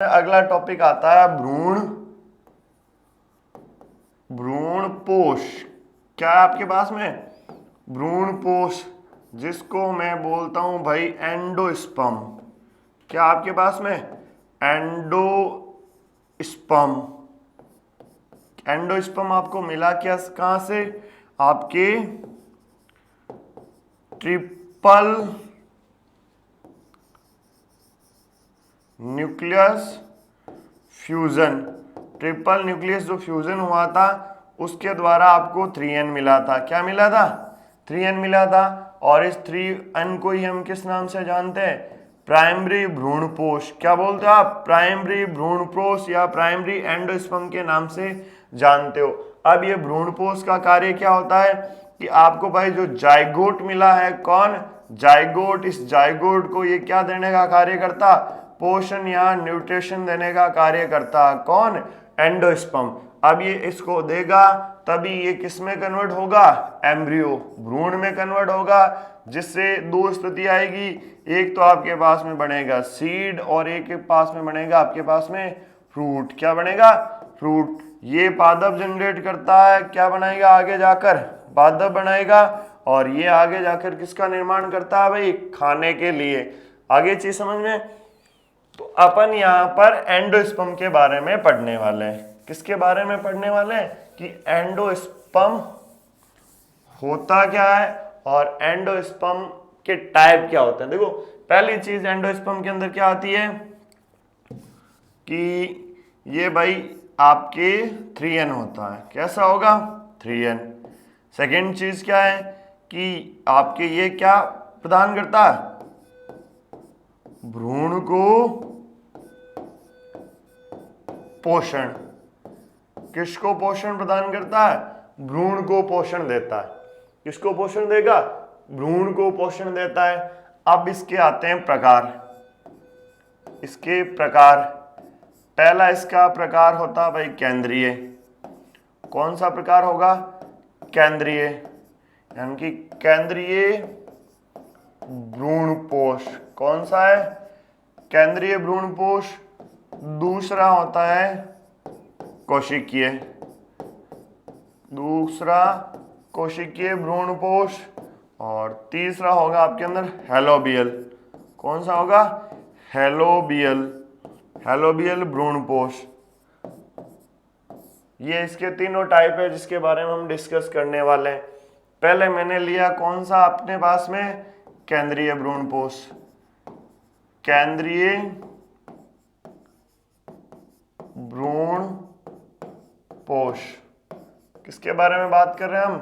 अगला टॉपिक आता है भ्रूणपोष। क्या है आपके पास में? भ्रूणपोष, जिसको मैं बोलता हूं भाई एंडोस्पर्म। क्या आपके पास में? एंडोस्पर्म। एंडोस्पर्म आपको मिला क्या, कहां से? आपके triple nucleus fusion. Triple nucleus जो फ्यूजन हुआ था उसके द्वारा आपको 3n मिला था। क्या मिला था? 3n मिला था। और इस 3n को ही हम किस नाम से जानते हैं? प्राइमरी भ्रूणपोष। क्या बोलते हो आप? प्राइमरी भ्रूणपोष या प्राइमरी एंडोस्पर्म के नाम से जानते हो। अब ये भ्रूणपोष का कार्य क्या होता है कि आपको भाई जो जाइगोट मिला है, कौन? जाइगोट। इस जाइगोट को ये क्या देने का कार्य करता? पोषण या न्यूट्रिशन देने का कार्य करता। कौन? एंडोस्पर्म। अब ये इसको देगा तभी ये किस में कन्वर्ट होगा? एम्ब्रियो, भ्रूण में कन्वर्ट होगा, जिससे दो स्थिति आएगी। एक तो आपके पास में बनेगा सीड और एक के पास में बनेगा आपके पास में फ्रूट। क्या बनेगा? फ्रूट। ये पादप जनरेट करता है, क्या बनाएगा आगे जाकर? पादप बनाएगा। और ये आगे जाकर किसका निर्माण करता है भाई? खाने के लिए। आगे चीज समझ में? तो अपन यहां पर एंडोस्पर्म के बारे में पढ़ने वाले हैं। किसके बारे में पढ़ने वाले हैं? कि एंडोस्पर्म होता क्या है और एंडोस्पर्म के टाइप क्या होते हैं। देखो, पहली चीज एंडोस्पर्म के अंदर क्या आती है कि ये भाई आपके 3n होता है। कैसा होगा? 3n। सेकेंड चीज क्या है कि आपके ये क्या प्रदान करता है? भ्रूण को पोषण। किसको पोषण प्रदान करता है? भ्रूण को पोषण देता है। किसको पोषण देगा? भ्रूण को पोषण देता है। अब इसके आते हैं प्रकार। इसके प्रकार, पहला इसका प्रकार होता है भाई केंद्रीय। कौन सा प्रकार होगा? केंद्रीय, यानी कि केंद्रीय भ्रूणपोष। कौन सा है? केंद्रीय भ्रूणपोष। दूसरा होता है कोशिकीय। दूसरा कोशिकीय भ्रूणपोष। और तीसरा होगा आपके अंदर हेलोबियल। कौन सा होगा? हेलोबियल। हेलोबियल भ्रूणपोष। ये इसके तीनों टाइप है जिसके बारे में हम डिस्कस करने वाले हैं। पहले मैंने लिया कौन सा अपने पास में? केंद्रीय भ्रूणपोष। केंद्रीय भ्रूणपोष किसके बारे में बात कर रहे हैं हम?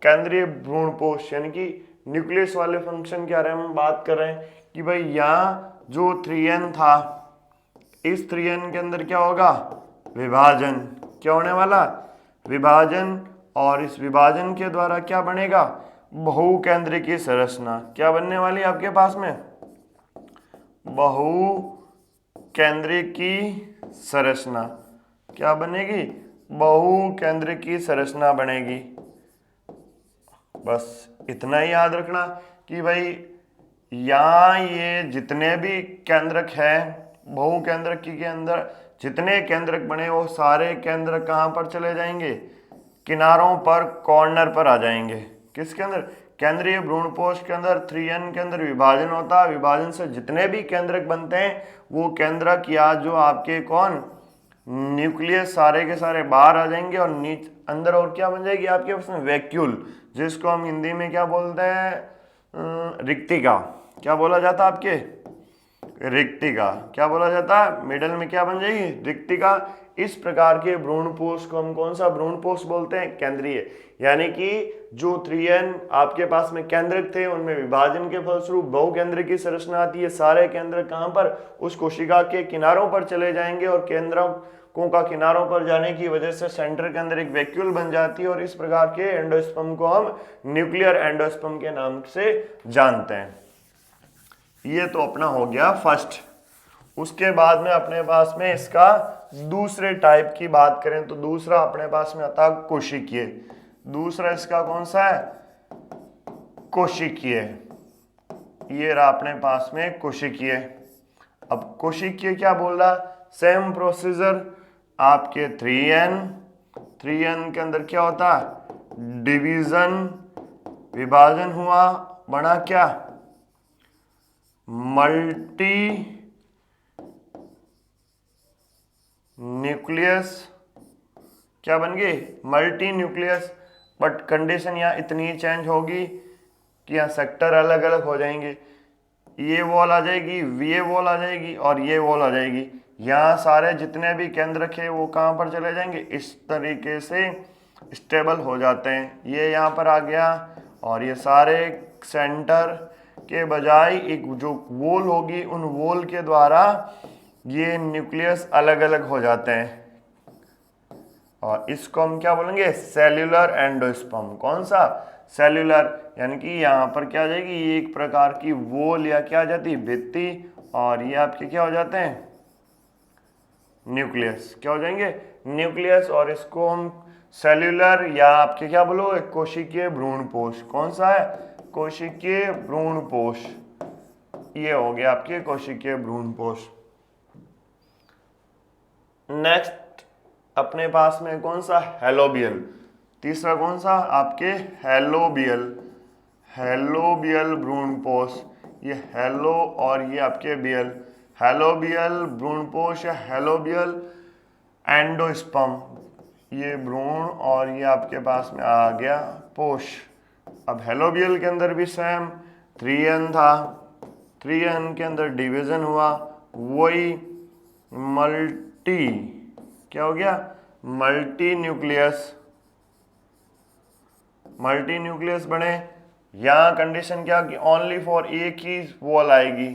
केंद्रीय भ्रूणपोष, यानी कि न्यूक्लियस वाले फंक्शन के बारे में हम बात कर रहे हैं कि भाई यहाँ जो 3n था, इस 3n के अंदर क्या होगा? विभाजन। क्या होने वाला? विभाजन। और इस विभाजन के द्वारा क्या बनेगा? बहुकेंद्रिकी संरचना। क्या बनने वाली है आपके पास में? बहुकेंद्रिकी संरचना। क्या बनेगी? बहुकेंद्रिकी संरचना बनेगी। बस इतना ही याद रखना कि भाई यहाँ ये जितने भी केंद्रक हैं, बहुकेंद्रकी के अंदर जितने केंद्रक बने वो सारे केंद्रक कहाँ पर चले जाएंगे? किनारों पर, कॉर्नर पर आ जाएंगे। किसके अंदर? केंद्रीय भ्रूणपोष के अंदर 3n के अंदर विभाजन होता है। विभाजन से जितने भी केंद्रक बनते हैं वो केंद्रक या जो आपके कौन न्यूक्लियस सारे के सारे बाहर आ जाएंगे और नीचे अंदर और क्या बन जाएगी आपके पास में? वैक्यूल, जिसको हम हिंदी में क्या बोलते हैं? रिक्तिका। क्या बोला जाता है आपके? रिक्तिका। क्या बोला जाता है? मिडल में क्या बन जाएगी? रिक्तिका। इस प्रकार के भ्रूणपोष को हम कौन सा भ्रूणपोष बोलते हैं? केंद्रीय। यानी कि जो 3n आपके पास में केंद्रक थे उनमें विभाजन के फलस्वरूप बहुकेंद्रक की संरचना आती है। सारे केंद्रक कहां पर? उस कोशिका के किनारों पर चले जाएंगे और केंद्रकों का किनारों पर जाने की वजह से सेंटर के अंदर एक वैक्यूल बन जाती है और इस प्रकार के एंडोस्पर्म को हम न्यूक्लियर एंडोस्पर्म के नाम से जानते हैं। ये तो अपना हो गया फर्स्ट। उसके बाद में अपने पास में इसका दूसरे टाइप की बात करें तो दूसरा अपने पास में आता है कोशिकीय। दूसरा इसका कौन सा है? कोशिकीय। ये रहा अपने पास में कोशिकीय। अब कोशिकीय क्या बोल रहा, सेम प्रोसीजर आपके 3n के अंदर क्या होता, डिवीजन, विभाजन हुआ, बना क्या, मल्टी न्यूक्लियस, क्या बन गई, मल्टी न्यूक्लियस। बट कंडीशन यहाँ इतनी ही चेंज होगी कि यहाँ सेक्टर अलग अलग हो जाएंगे, ये वॉल आ जाएगी, ये वॉल आ जाएगी और ये वॉल आ जाएगी। यहाँ सारे जितने भी केंद्रक है वो कहाँ पर चले जाएंगे, इस तरीके से स्टेबल हो जाते हैं। ये यहाँ पर आ गया और ये सारे सेंटर के बजाय एक जो वॉल होगी, उन वॉल के द्वारा ये न्यूक्लियस अलग अलग हो जाते हैं और इसको हम क्या बोलेंगे, सेल्यूलर एंडोस्पर्म। कौन सा, सेल्यूलर, यानी कि यहाँ पर क्या आ जाएगी, ये एक प्रकार की वॉल या क्या आ जाती है, भित्ति, और ये आपके क्या हो जाते हैं, न्यूक्लियस। क्या हो जाएंगे, न्यूक्लियस। और इसको हम सेल्यूलर या आपके क्या बोलोगे, कोशिकीय भ्रूणपोष। कौन सा है, कोशिकीय भ्रूणपोष। ये हो गया आपके कोशिकीय भ्रूणपोष। नेक्स्ट अपने पास में कौन सा, हेलोबियल। तीसरा कौन सा, आपके हेलोबियल, हेलोबियल भ्रूणपोष। ये हेलो और ये आपके बियल, हेलोबियल भ्रूणपोष या हेलोबियल एंडोस्पर्म। ये भ्रूण और ये आपके पास में आ गया पोष। अब हेलोबियल के अंदर भी सेम 3n था, 3n के अंदर डिवीजन हुआ, वही मल्टी, क्या हो गया, मल्टी न्यूक्लियस, मल्टी न्यूक्लियस बने। यहाँ कंडीशन क्या कि ओनली फॉर एक ही वॉल आएगी,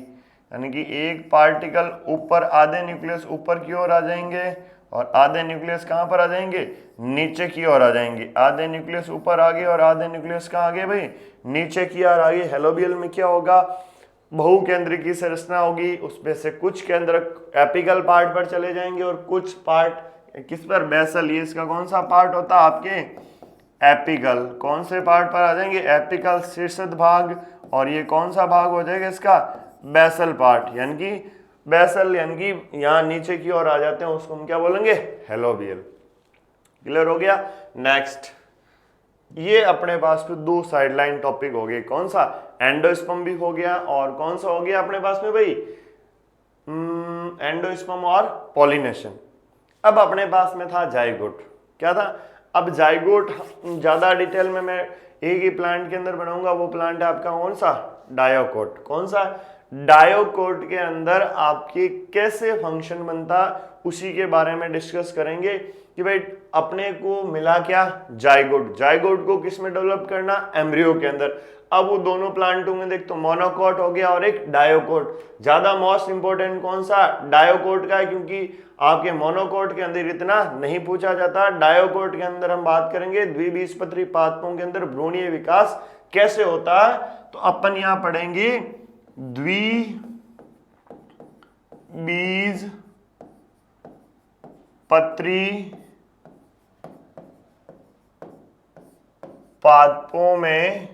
यानी कि एक पार्टिकल ऊपर, आधे न्यूक्लियस ऊपर की ओर आ जाएंगे और आधे न्यूक्लियस कहाँ पर आ जाएंगे, नीचे की ओर आ जाएंगे। आधे न्यूक्लियस ऊपर आ गए और आधे न्यूक्लियस कहाँ आ गए भाई, नीचे की ओर आ गए। हेलोबियल में क्या होगा, बहुकेंद्रिकी संरचना होगी, उसमें से कुछ केंद्रक एपिकल पार्ट पर चले जाएंगे और कुछ पार्ट किस पर, बेसल। ये इसका कौन सा पार्ट होता है, आपके एपिकल। कौन से पार्ट पर आ जाएंगे, एपिकल शीर्षद भाग, और ये कौन सा भाग हो जाएगा इसका, बेसल पार्ट, यानी कि बेसल, यानी कि यहाँ नीचे की ओर आ जाते हैं, उसको हम क्या बोलेंगे, हेलोबियल। क्लियर हो गया। नेक्स्ट, ये अपने पास में दो साइडलाइन टॉपिक हो गए। कौन सा, एंडोस्पर्म भी हो गया और कौन सा हो गया अपने पास में भाई, एंडोस्पर्म और पॉलिनेशन। अब अपने पास में था जाइगोट। क्या था, अब जाइगोट ज्यादा डिटेल में मैं एक ही प्लांट के अंदर बनाऊंगा, वो प्लांट है आपका कौन सा, डायोकोट। कौन सा, डायोकोट के अंदर आपके कैसे फंक्शन बनता, उसी के बारे में डिस्कस करेंगे कि भाई अपने को मिला क्या, जाइगोट। जाइगोट को किस में डेवलप करना, एम्ब्रियो के अंदर। अब वो दोनों प्लांटों में देख तो मोनोकोट हो गया और एक डायोकोट। ज्यादा मोस्ट इंपोर्टेंट कौन सा, डायोकोट का है, क्योंकि आपके मोनोकोट के अंदर इतना नहीं पूछा जाता। डायोकोट के अंदर हम बात करेंगे द्विबीजपत्री पादपों के अंदर भ्रूणीय विकास कैसे होता है। तो अपन यहां पढ़ेंगे द्विबीजपत्री पादपों में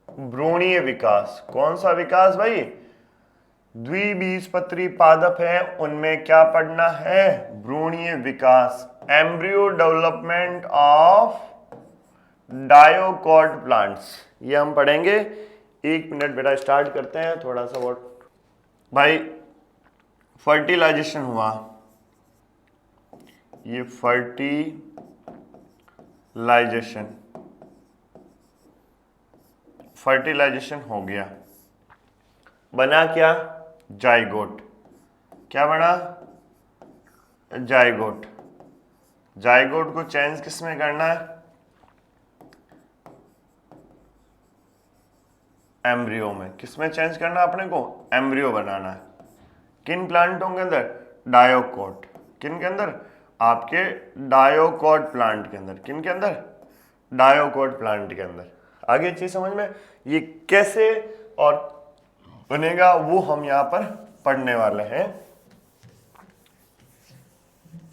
भ्रूणीय विकास। कौन सा विकास भाई, द्विबीजपत्री पादप है, उनमें क्या पढ़ना है, भ्रूणीय विकास, एम्ब्रियो डेवलपमेंट ऑफ डायोकोट प्लांट्स। ये हम पढ़ेंगे। 1 मिनट बेटा, स्टार्ट करते हैं थोड़ा सा वोट। भाई फर्टिलाइजेशन हुआ, ये फर्टिलाइजेशन हो गया, बना क्या, जाइगोट। क्या बना, जाइगोट। जाइगोट को चेंज किस में करना है, एम्ब्रियो में। किस में चेंज करना है अपने को, एम्ब्रियो बनाना है। किन प्लांटों के अंदर, डायोकोट। किन के अंदर, आपके डायोकोट प्लांट के अंदर। किन के अंदर, डायोकोट प्लांट के अंदर। आगे चीज समझ में, ये कैसे और बनेगा वो हम यहां पर पढ़ने वाले हैं।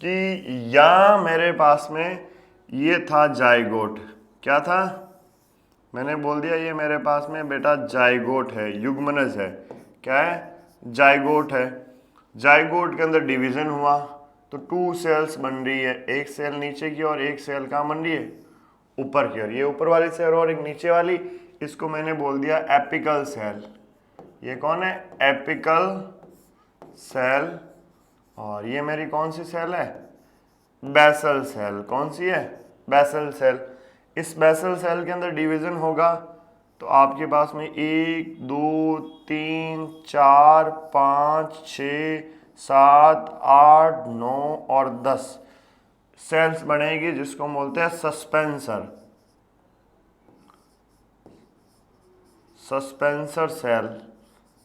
कि यहां मेरे पास में ये था जाइगोट। क्या था, मैंने बोल दिया ये मेरे पास में बेटा जाइगोट है, युग्मनज है। क्या है, जाइगोट है, जाइगोट के अंदर डिवीजन हुआ तो 2 सेल्स बन रही है, एक सेल नीचे की और एक सेल कहाँ बन रही है, ऊपर की ओर। ये ऊपर वाली सेल और एक नीचे वाली, इसको मैंने बोल दिया एपिकल सेल। ये कौन है, एपिकल सेल। और ये मेरी कौन सी सेल है, बेसल सेल। कौन सी है, बेसल सेल। इस बेसल सेल के अंदर डिवीजन होगा तो आपके पास में 1 2 3 4 5 6 7 8 9 और 10 सेल्स बनेगी, जिसको हम बोलते हैं सस्पेंसर, सस्पेंसर सेल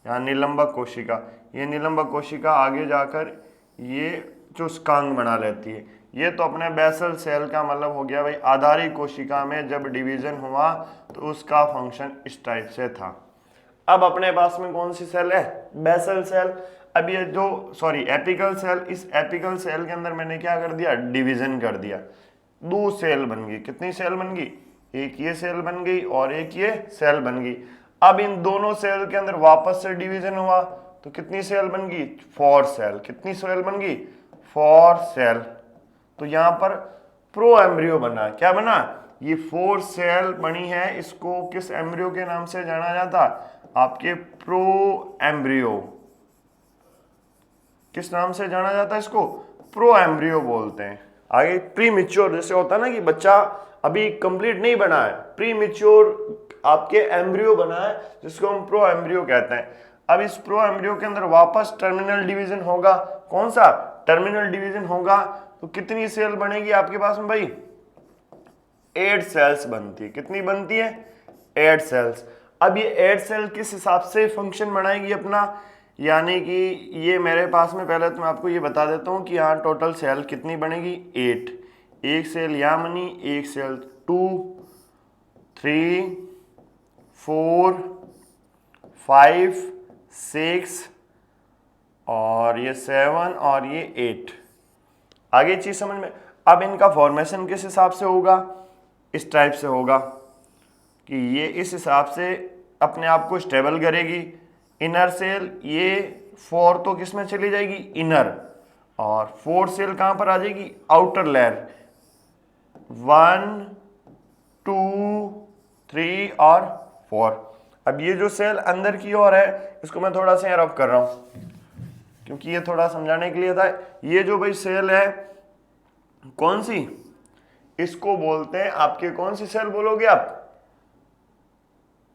या निलंबक कोशिका। ये निलंबक कोशिका आगे जाकर ये चुस्कांग बना लेती है। ये तो अपने बेसल सेल का मतलब हो गया भाई, आधारी कोशिका में जब डिवीजन हुआ तो उसका फंक्शन इस टाइप से था। अब अपने पास में कौन सी सेल है, बेसल सेल। अब ये जो एपिकल सेल, इस एपिकल सेल के अंदर मैंने क्या कर दिया, डिवीजन कर दिया, 2 सेल बन गई। कितनी सेल बन गई, एक ये सेल बन गई और एक ये सेल बन गई। अब इन दोनों सेल के अंदर वापस से डिवीजन हुआ तो कितनी सेल बन गई, 4 सेल। कितनी सेल बन गई, 4 सेल। तो यहां पर प्रो एम्ब्रियो बना। क्या बना, ये 4 सेल बनी है, इसको किस एम्ब्रियो के नाम से जाना जाता, आपके प्रो एम्ब्रियो। किस नाम से जाना जाता है इसको, प्रो एम्ब्रियो बोलते हैं। आगे प्री मिच्योर, जैसे होता है ना कि बच्चा अभी कंप्लीट नहीं बना है, प्री मिच्योर आपके एम्ब्रियो बना है, जिसको हम प्रो एम्ब्रियो कहते हैं। अब इस प्रो एम्ब्रियो के अंदर वापस टर्मिनल डिवीजन होगा। कौन सा, टर्मिनल डिवीजन होगा तो कितनी सेल बनेगी आपके पास में भाई, 8 सेल्स बनती है। कितनी बनती है, 8 सेल्स। अब ये 8 सेल किस हिसाब से फंक्शन बनाएगी अपना, यानी कि ये मेरे पास में, पहले तो मैं आपको ये बता देता हूँ कि यहाँ टोटल सेल कितनी बनेगी, 8। एक सेल यहाँ बनी, एक सेल 2 3 4 5 6 और ये 7 और ये 8। आगे चीज समझ में। अब इनका फॉर्मेशन किस हिसाब से होगा, इस टाइप से होगा कि ये इस हिसाब से अपने आप को स्टेबल करेगी। इनर सेल ये 4 तो किस में चली जाएगी, इनर, और 4 सेल कहां पर आ जाएगी, आउटर लेयर। 1 2 3 और 4। अब ये जो सेल अंदर की ओर है, इसको मैं थोड़ा सा रफ कर रहा हूं क्योंकि ये थोड़ा समझाने के लिए था। ये जो भाई सेल है कौन सी, इसको बोलते हैं आपके, कौन सी सेल बोलोगे आप,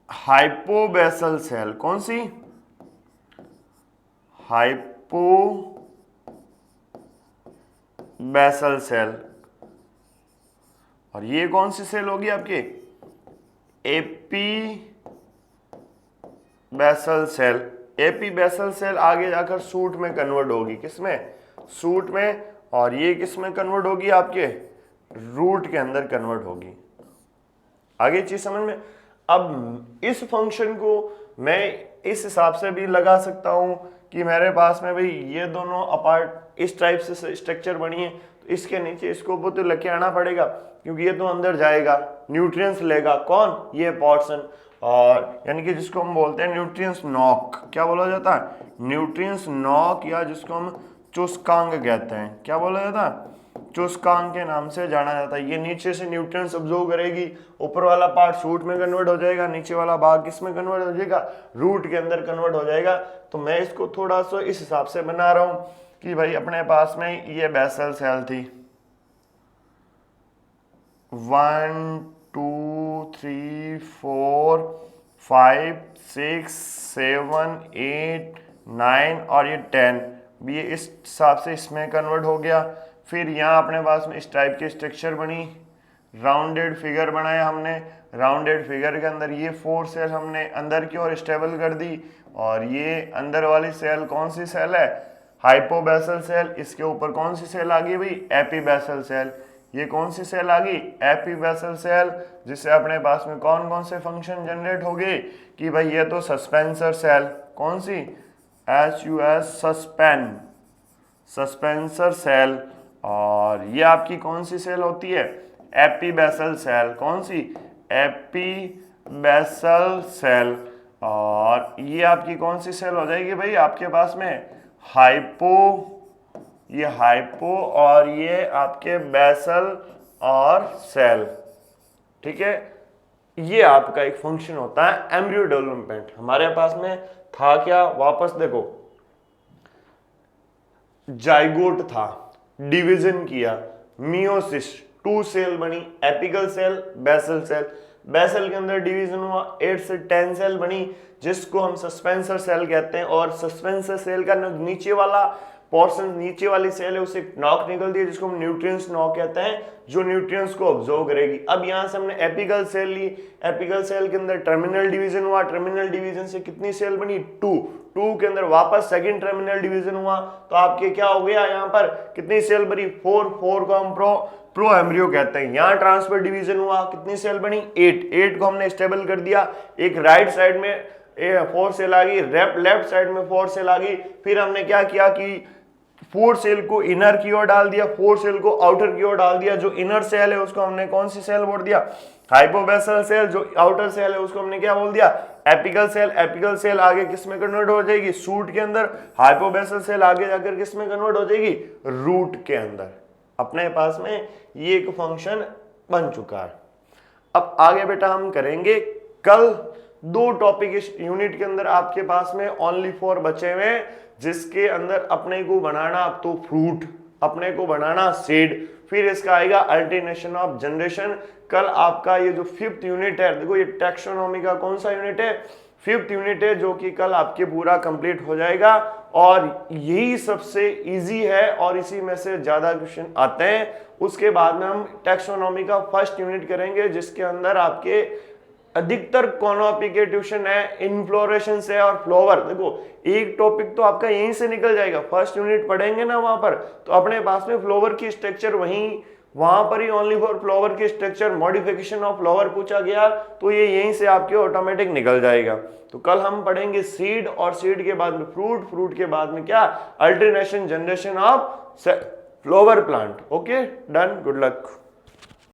हाइपोबेसल सेल। कौन सी, हाइपोबेसल सेल। और ये कौन सी सेल होगी आपके, एपीबेसल सेल। एपीबेसल सेल आगे जाकर सूट में कन्वर्ट होगी, किसमें, सूट में, और ये किस में कन्वर्ट होगी, आपके रूट के अंदर कन्वर्ट होगी। आगे चीज समझ में। अब इस फंक्शन को मैं इस हिसाब से भी लगा सकता हूं कि मेरे पास में भाई ये दोनों अपार्ट इस टाइप से स्ट्रक्चर बनी है, तो इसके नीचे इसको तो लेके आना पड़ेगा क्योंकि ये तो अंदर जाएगा, न्यूट्रिएंट्स लेगा। कौन, ये पोर्शन, और यानी कि जिसको हम बोलते हैं न्यूट्रिएंट्स नॉक। क्या बोला जाता है, न्यूट्रिएंट्स नॉक, या जिसको हम चुस्कांग कहते हैं। क्या बोला जाता है, चुस्कांग के नाम से जाना जाता है। ये नीचे से न्यूट्रिएंट्स अब्सॉर्ब करेगी, ऊपर वाला पार्ट शूट में कन्वर्ट हो जाएगा, नीचे वाला भाग किस में कन्वर्ट हो जाएगा, रूट के अंदर कन्वर्ट हो जाएगा। तो मैं इसको थोड़ा सा इस हिसाब से बना रहा हूं कि भाई अपने पास में ये बेसल सेल थी, 1 2 3 4 5 6 7 8 9 और ये 10 भी ये इस हिसाब से इसमें कन्वर्ट हो गया। फिर यहाँ अपने पास में इस टाइप की स्ट्रक्चर बनी, राउंडेड फिगर बनाया हमने। राउंडेड फिगर के अंदर ये 4 सेल हमने अंदर की ओर स्टेबल कर दी, और ये अंदर वाली सेल कौन सी सेल है, हाइपोबेसल सेल। इसके ऊपर कौन सी सेल आ गई भाई, एपीबेसल सेल। ये कौन सी सेल आ गई, एपीबेसल सेल, जिससे अपने पास में कौन कौन से फंक्शन जनरेट हो गए कि भाई ये तो सस्पेंसर सेल, कौन सी, SUS, सस्पेन, सस्पेंसर सेल। और ये आपकी कौन सी सेल होती है, एपीबेसल सेल। कौन सी, एपीबेसल सेल। और ये आपकी कौन सी सेल हो जाएगी भाई आपके पास में, हाइपो, ये हाइपो और ये आपके बेसल और सेल, ठीक है। ये आपका एक फंक्शन होता है एम्ब्रियो डेवलपमेंट। हमारे पास में था क्या, वापस देखो, जाइगोट था, डिवीजन किया, मियोसिस, 2 सेल बनी, apical cell, basal cell, basal के अंदर डिवीजन हुआ, 8 से 10 सेल बनी जिसको हम सस्पेंसर सेल कहते हैं। और सस्पेंसर सेल का नीचे वाला पोर्शन, नीचे वाली सेल है, उससे नॉक निकलती है जिसको हम न्यूट्रिएंट्स नॉक कहते हैं, जो न्यूट्रिएंट्स को ऑब्जॉर्व करेगी। अब यहां से हमने एपिकल सेल ली, एपिकल सेल के अंदर टर्मिनल डिवीजन हुआ, टर्मिनल डिवीजन से कितनी सेल बनी, 2 के अंदर वापस सेकंड टर्मिनल डिवीजन हुआ, तो आपके क्या हो गया, यहाँ पर कितनी सेल बनी, 4 को हम प्रो एम्ब्रियो कहते हैं। यहाँ ट्रांसफर डिवीजन हुआ, कितनी सेल बनी, 8 को हमने स्टेबल कर दिया। एक राइट साइड में 4 सेल आ गई, लेफ्ट साइड में 4 सेल आ गई। फिर हमने क्या किया कि 4 सेल को इनर की ओर डाल दिया, 4 सेल को आउटर की ओर डाल दिया। जो इनर सेल है उसको हमने कौन सी सेल बोल दिया, हाइपोबेसल सेल। जो आउटर सेल है उसको हमने क्या बोल दिया, एपिकल सेल। एपिकल सेल आगे किस में कन्वर्ट हो जाएगी, सूट के अंदर। हाइपोबेसल सेल आगे जाकर किस में कन्वर्ट हो जाएगी, रूट के अंदर। अपने पास में ये एक फंक्शन बन चुका है। अब आगे बेटा हम करेंगे कल 2 टॉपिक इस यूनिट के अंदर आपके पास में ओनली 4 बचे हुए, जिसके अंदर अपने को बनाना अब तो फ्रूट, अपने को बनाना सीड, फिर इसका आएगा अल्टरनेशन ऑफ जनरेशन। कल आपका ये जो 5th यूनिट है, देखो ये टैक्सोनॉमी का कौन सा यूनिट है, 5th यूनिट है, जो कि कल आपके पूरा कंप्लीट हो जाएगा। और यही सबसे इजी है और इसी में से ज्यादा क्वेश्चन आते हैं। उसके बाद में हम टैक्सोनॉमी का 1st यूनिट करेंगे, जिसके अंदर आपके अधिकतर कॉनोपी के ट्यूशन है, इनफ्लोरेशन से और फ्लोवर। देखो एक टॉपिक तो आपका यहीं से निकल जाएगा, 1st यूनिट पढ़ेंगे ना वहां पर, तो अपने पास में फ्लोवर की स्ट्रक्चर वहां पर ही ओनली फॉर फ्लोवर की स्ट्रक्चर, मॉडिफिकेशन ऑफ फ्लोवर पूछा गया, तो ये यहीं से आपके ऑटोमेटिक निकल जाएगा। तो कल हम पढ़ेंगे सीड, और सीड के बाद में फ्रूट, फ्रूट के बाद में क्या, alternation generation of flower plant. Okay done, good luck.